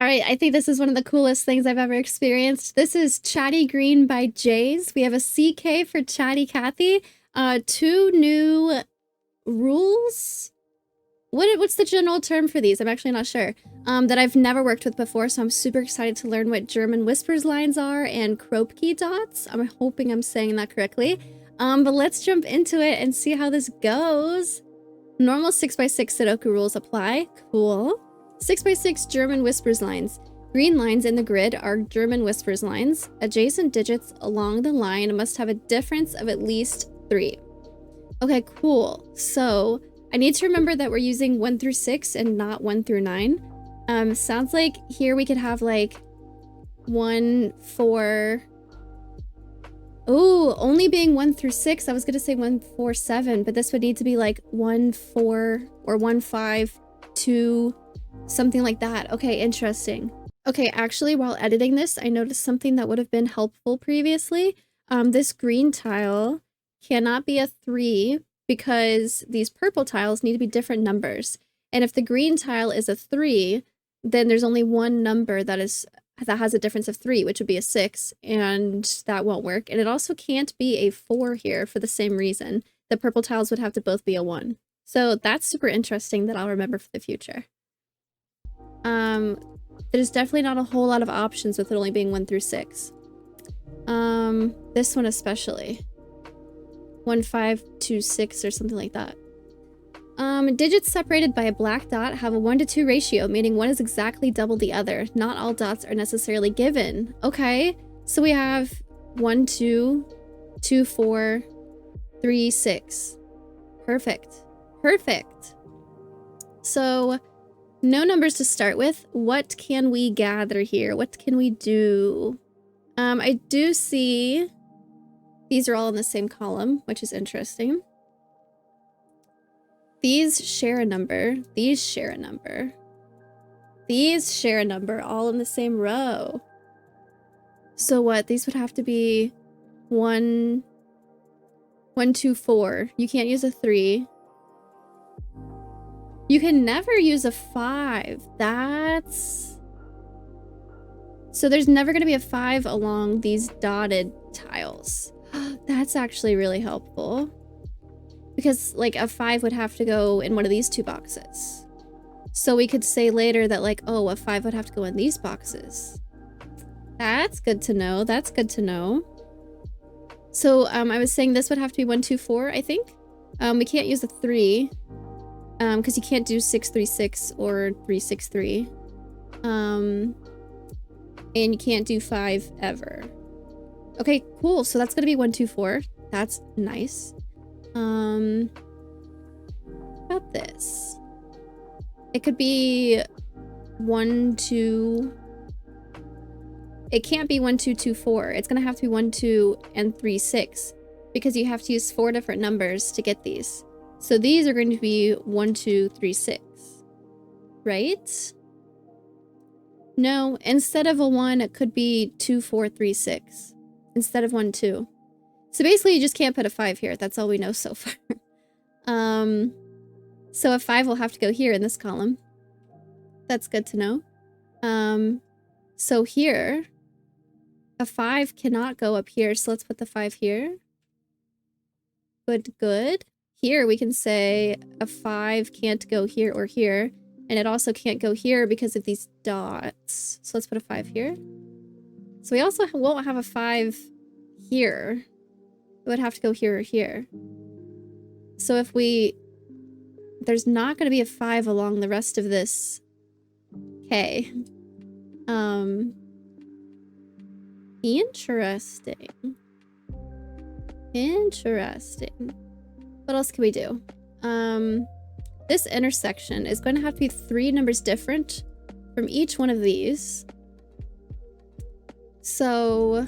All right, I think this is one of the coolest things I've ever experienced. This is Chatty Green by Jaze. We have a CK for ChattyKathy. Two new rules. What's the general term for these? I'm actually not sure. That I've never worked with before, so I'm super excited to learn what German whispers lines are and Kropke dots. I'm hoping I'm saying that correctly. But let's jump into it and see how this goes. Normal 6x6 Sudoku rules apply. Cool. 6x6 German whispers lines. Green lines in the grid are German whispers lines. Adjacent digits along the line must have a difference of at least 3. Okay, cool. So I need to remember that we're using 1 through 6 and not 1 through 9. Sounds like here we could have like 1, 4. Oh, only being 1 through 6. I was gonna say 1, 4, 7, but this would need to be like 1, 4 or 1, 5, 2, something like that. Okay, interesting. Okay, actually, while editing this, I noticed something that would have been helpful previously. This green tile cannot be a 3 because these purple tiles need to be different numbers. And if the green tile is a 3, then there's only one number that has a difference of 3, which would be a 6, and that won't work. And it also can't be a 4 here for the same reason. The purple tiles would have to both be a 1. So that's super interesting that I'll remember for the future. There's definitely not a whole lot of options with it only being 1 through 6. This one especially. 1, 5, 2, 6 or something like that. Digits separated by a black dot have a 1 to 2 ratio, meaning one is exactly double the other. Not all dots are necessarily given. Okay, so we have 1, 2, 2, 4, 3, 6. Perfect. Perfect. So, no numbers to start with. What can we gather here? What can we do? I do see these are all in the same column, which is interesting. These share a number. These share a number. These share a number, all in the same row. So what? These would have to be 1, 1, 2, 4. You can't use a 3. You can never use a 5. That's... So there's never going to be a 5 along these dotted tiles. That's actually really helpful. Because, like, a 5 would have to go in one of these 2 boxes. So we could say later that, like, oh, a 5 would have to go in these boxes. That's good to know. That's good to know. So, I was saying this would have to be 1, 2, 4, I think. We can't use a 3. Because you can't do 6, 3, 6 or 3, 6, 3. And you can't do 5 ever. Okay, cool. So that's gonna be 1, 2, 4. That's nice. About this. It could be 1, 2. It can't be 1, 2, 2, 4. It's gonna have to be 1, 2, and 3, 6. Because you have to use 4 different numbers to get these. So these are going to be 1, 2, 3, 6. Right? No, instead of a 1, it could be 2, 4, 3, 6. Instead of 1, 2. So basically, you just can't put a 5 here. That's all we know so far. So a 5 will have to go here in this column. That's good to know. So here, a 5 cannot go up here. So let's put the 5 here. Good, good. Here we can say a 5 can't go here or here. And it also can't go here because of these dots. So let's put a 5 here. So we also won't have a 5 here. It would have to go here or here. So if we... There's not going to be a 5 along the rest of this K. Interesting. Interesting. What else can we do? This intersection is going to have to be 3 numbers different from each one of these. So,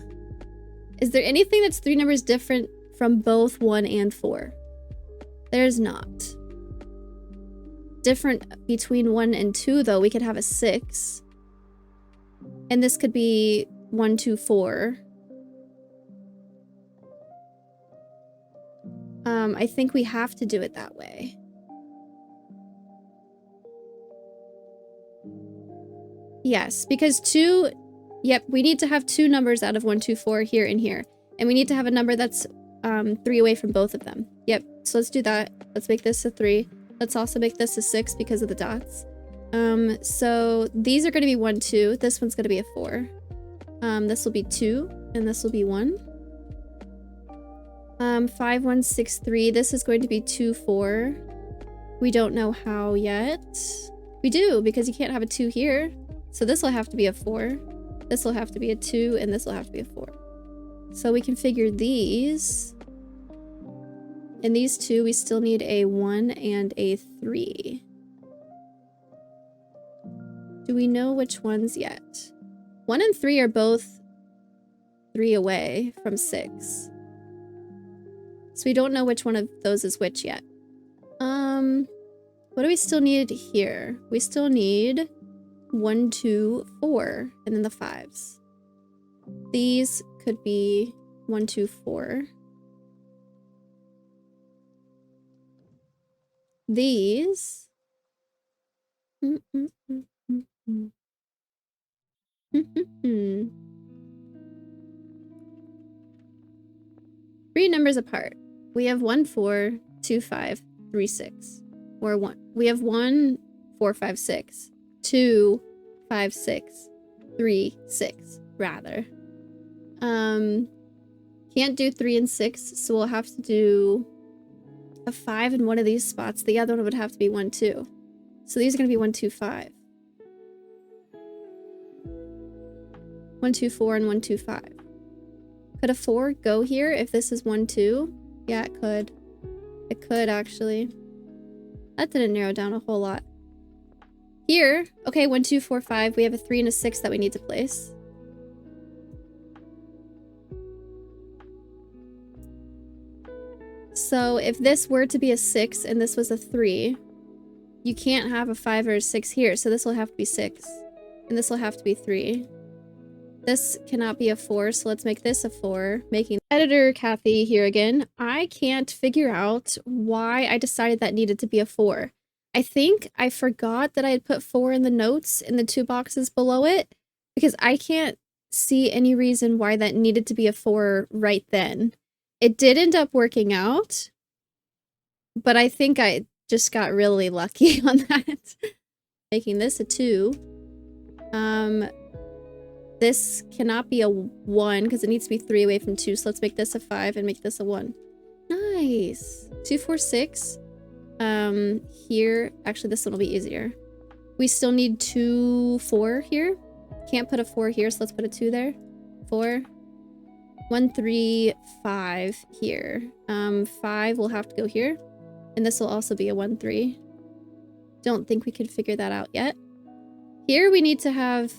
is there anything that's 3 numbers different from both 1 and 4? There's not. Different between 1 and 2, though, we could have a 6. And this could be 1, 2, 4. I think we have to do it that way. Yes, because 2... Yep, we need to have 2 numbers out of 1, 2, 4 here and here. And we need to have a number that's 3 away from both of them. Yep, so let's do that. Let's make this a 3. Let's also make this a 6 because of the dots. So these are going to be 1, 2. This one's going to be a 4. This will be 2, and this will be 1. 5, 1, 6, 3. This is going to be 2, 4. We don't know how yet. We do, because you can't have a 2 here. So this will have to be a 4. This will have to be a 2, and this will have to be a 4. So we can figure these. And these 2, we still need a 1 and a 3. Do we know which ones yet? 1 and 3 are both 3 away from 6. So we don't know which one of those is which yet. What do we still need here? We still need 1, 2, 4, and then the 5s. These could be 1, 2, 4. These. 3 numbers apart. We have 1, 4, 2, 5, 3, 6. Or 1. We have 1, 4, 5, 6. 2, 5, 6. 3, 6, rather. Can't do 3 and 6, so we'll have to do a 5 in one of these spots. The other one would have to be 1, 2. So these are going to be 1, 2, 5. 1, 2, 4, and 1, 2, 5. Could a 4 go here if this is 1, 2? Yeah, it could. It could, actually. That didn't narrow down a whole lot. Here, okay, 1, 2, 4, 5. We have a 3 and a 6 that we need to place. So if this were to be a 6 and this was a 3, you can't have a 5 or a 6 here, so this will have to be 6. And this will have to be 3. This cannot be a 4, so let's make this a 4, making editor Kathy here again. I can't figure out why I decided that needed to be a 4. I think I forgot that I had put 4 in the notes in the 2 boxes below it, because I can't see any reason why that needed to be a 4 right then. It did end up working out, but I think I just got really lucky on that. Making this a 2. This cannot be a 1 because it needs to be 3 away from 2. So let's make this a 5 and make this a 1. Nice. 2, 4, 6. Here, actually this one will be easier. We still need 2, 4 here. Can't put a 4 here, so let's put a 2 there. 4. 1, 3, 5 here. 5 will have to go here. And this will also be a 1, 3. Don't think we could figure that out yet. Here we need to have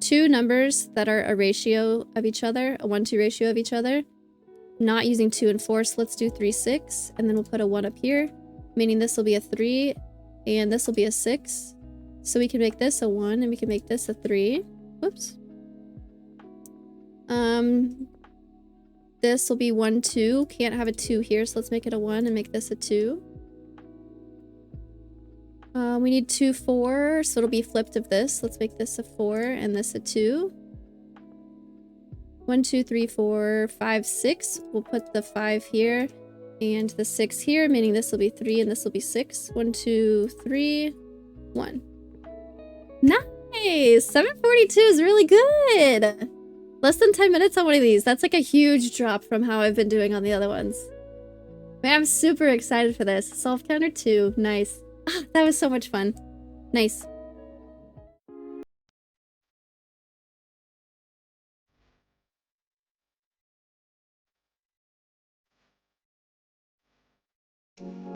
2 numbers that are a ratio of each other, a 1-2 ratio of each other. Not using 2 and 4, so let's do 3, 6, and then we'll put a 1 up here, meaning this will be a 3, and this will be a 6. So we can make this a 1, and we can make this a 3. Whoops. This will be 1, 2. Can't have a 2 here, so let's make it a 1 and make this a 2. We need 2, 4, so it'll be flipped of this. Let's make this a 4 and this a 2. 1, 2, 3, 4, 5, 6. We'll put the 5 here and the 6 here, meaning this will be 3 and this will be 6. 1, 2, 3, 1. Nice! 742 is really good! Less than 10 minutes on one of these. That's like a huge drop from how I've been doing on the other ones. Man, I'm super excited for this. Solve counter 2. Nice. Ah, that was so much fun. Nice.